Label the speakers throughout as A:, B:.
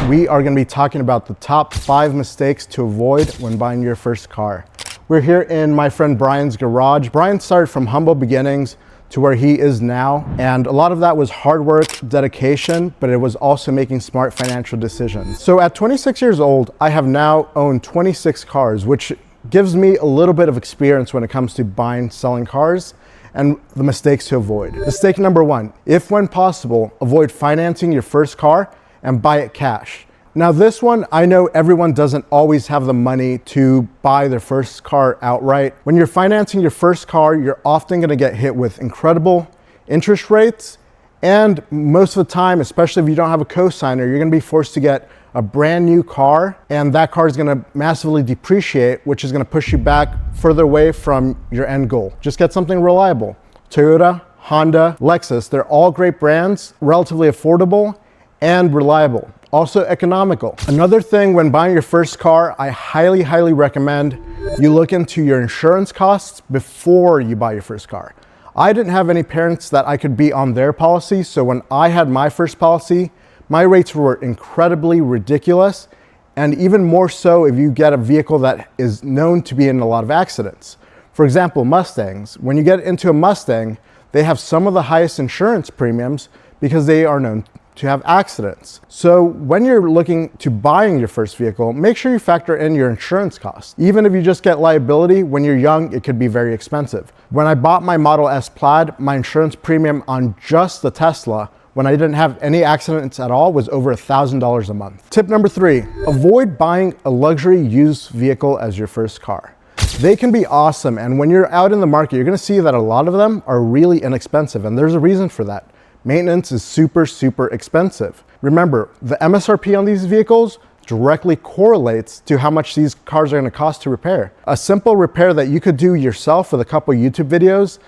A: we are going to be talking about the top 5 mistakes to avoid when buying your first car. We're here in my friend Brian's garage. Brian started from humble beginnings to where he is now, and a lot of that was hard work, dedication, but it was also making smart financial decisions. So at 26 years old, I have now owned 26 cars, which gives me a little bit of experience when it comes to buying, selling cars, and the mistakes to avoid. Mistake number 1, if when possible, avoid financing your first car and buy it cash. Now this one, I know everyone doesn't always have the money to buy their first car outright. When you're financing your first car, you're often gonna get hit with incredible interest rates, and most of the time, especially if you don't have a cosigner, you're gonna be forced to get a brand new car, and that car is gonna massively depreciate, which is gonna push you back further away from your end goal. Just get something reliable. Toyota, Honda, Lexus, they're all great brands, relatively affordable and reliable. Also economical. Another thing when buying your first car, I highly recommend you look into your insurance costs before you buy your first car. I didn't have any parents that I could be on their policy, so when I had my first policy, my rates were incredibly ridiculous, and even more so if you get a vehicle that is known to be in a lot of accidents. For example, Mustangs. When you get into a Mustang, they have some of the highest insurance premiums because they are known to have accidents. So when you're looking to buying your first vehicle, make sure you factor in your insurance costs. Even if you just get liability, when you're young, it could be very expensive. When I bought my Model S Plaid, my insurance premium on just the Tesla, when I didn't have any accidents at all, was over $1,000 a month. Tip number 3, avoid buying a luxury used vehicle as your first car. They can be awesome, and when you're out in the market, you're gonna see that a lot of them are really inexpensive, and there's a reason for that. Maintenance is super expensive. Remember, the MSRP on these vehicles directly correlates to how much these cars are gonna cost to repair. A simple repair that you could do yourself with a couple YouTube videos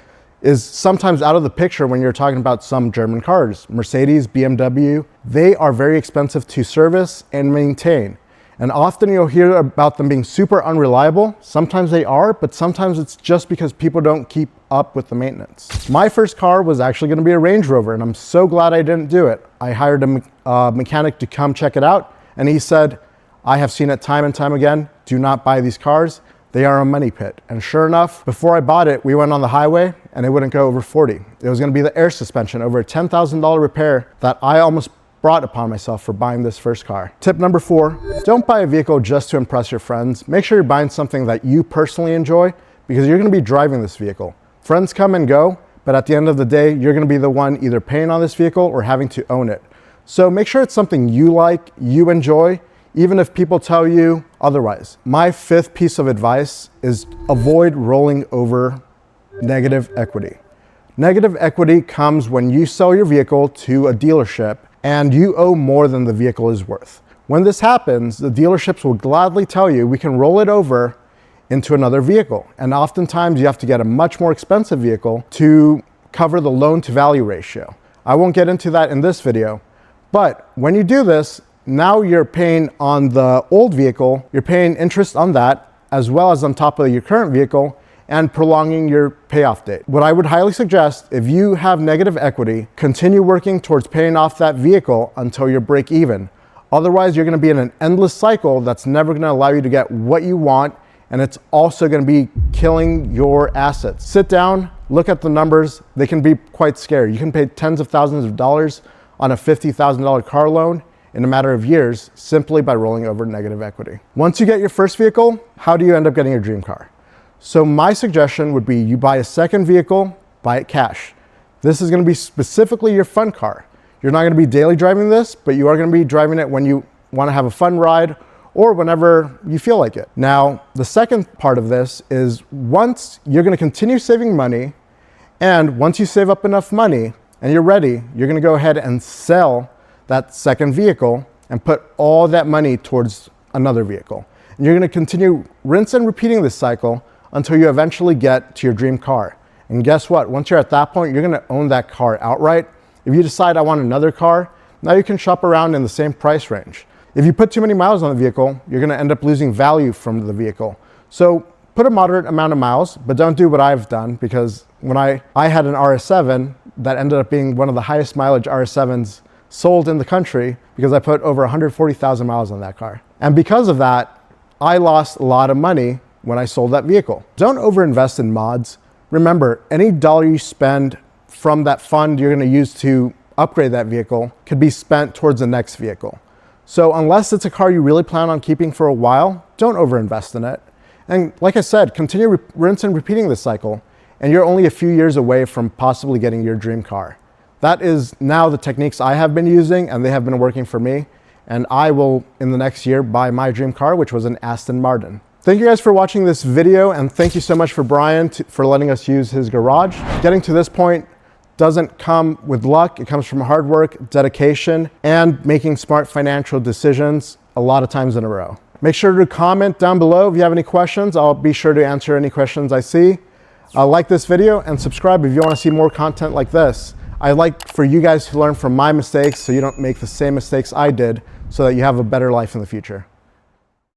A: is sometimes out of the picture when you're talking about some German cars. Mercedes, BMW, they are very expensive to service and maintain. And often you'll hear about them being super unreliable. Sometimes they are, but sometimes it's just because people don't keep up with the maintenance. My first car was actually gonna be a Range Rover, and I'm so glad I didn't do it. I hired a mechanic to come check it out, and he said, I have seen it time and time again, do not buy these cars. They are a money pit. And sure enough, before I bought it, we went on the highway and it wouldn't go over 40. It was gonna be the air suspension, over a $10,000 repair that I almost brought upon myself for buying this first car. Tip number 4, don't buy a vehicle just to impress your friends. Make sure you're buying something that you personally enjoy, because you're gonna be driving this vehicle. Friends come and go, but at the end of the day, you're gonna be the one either paying on this vehicle or having to own it. So make sure it's something you like, you enjoy, even if people tell you otherwise. My 5th piece of advice is avoid rolling over negative equity. Negative equity comes when you sell your vehicle to a dealership and you owe more than the vehicle is worth. When this happens, the dealerships will gladly tell you we can roll it over into another vehicle. And oftentimes you have to get a much more expensive vehicle to cover the loan to value ratio. I won't get into that in this video, but when you do this, now you're paying on the old vehicle, you're paying interest on that, as well as on top of your current vehicle, and prolonging your payoff date. What I would highly suggest, if you have negative equity, continue working towards paying off that vehicle until you break even. Otherwise, you're gonna be in an endless cycle that's never gonna allow you to get what you want, and it's also gonna be killing your assets. Sit down, look at the numbers. They can be quite scary. You can pay tens of thousands of dollars on a $50,000 car loan in a matter of years simply by rolling over negative equity. Once you get your first vehicle, how do you end up getting your dream car? So my suggestion would be you buy a second vehicle, buy it cash. This is gonna be specifically your fun car. You're not gonna be daily driving this, but you are gonna be driving it when you wanna have a fun ride or whenever you feel like it. Now, the second part of this is once you're gonna continue saving money, and once you save up enough money and you're ready, you're gonna go ahead and sell that second vehicle and put all that money towards another vehicle. And you're gonna continue rinse and repeating this cycle until you eventually get to your dream car. And guess what? Once you're at that point, you're gonna own that car outright. If you decide I want another car, now you can shop around in the same price range. If you put too many miles on the vehicle, you're gonna end up losing value from the vehicle. So put a moderate amount of miles, but don't do what I've done, because when I had an RS7 that ended up being one of the highest mileage RS7s sold in the country because I put over 140,000 miles on that car. And because of that, I lost a lot of money when I sold that vehicle. Don't overinvest in mods. Remember, any dollar you spend from that fund you're going to use to upgrade that vehicle could be spent towards the next vehicle. So unless it's a car you really plan on keeping for a while, don't overinvest in it. And like I said, continue rinse and repeating this cycle, and you're only a few years away from possibly getting your dream car. That is now the techniques I have been using, and they have been working for me. And I will, in the next year, buy my dream car, which was an Aston Martin. Thank you guys for watching this video, and thank you so much for Brian for letting us use his garage. Getting to this point doesn't come with luck. It comes from hard work, dedication, and making smart financial decisions a lot of times in a row. Make sure to comment down below if you have any questions. I'll be sure to answer any questions I see. Like this video and subscribe if you want to see more content like this. I'd like for you guys to learn from my mistakes so you don't make the same mistakes I did, so that you have a better life in the future.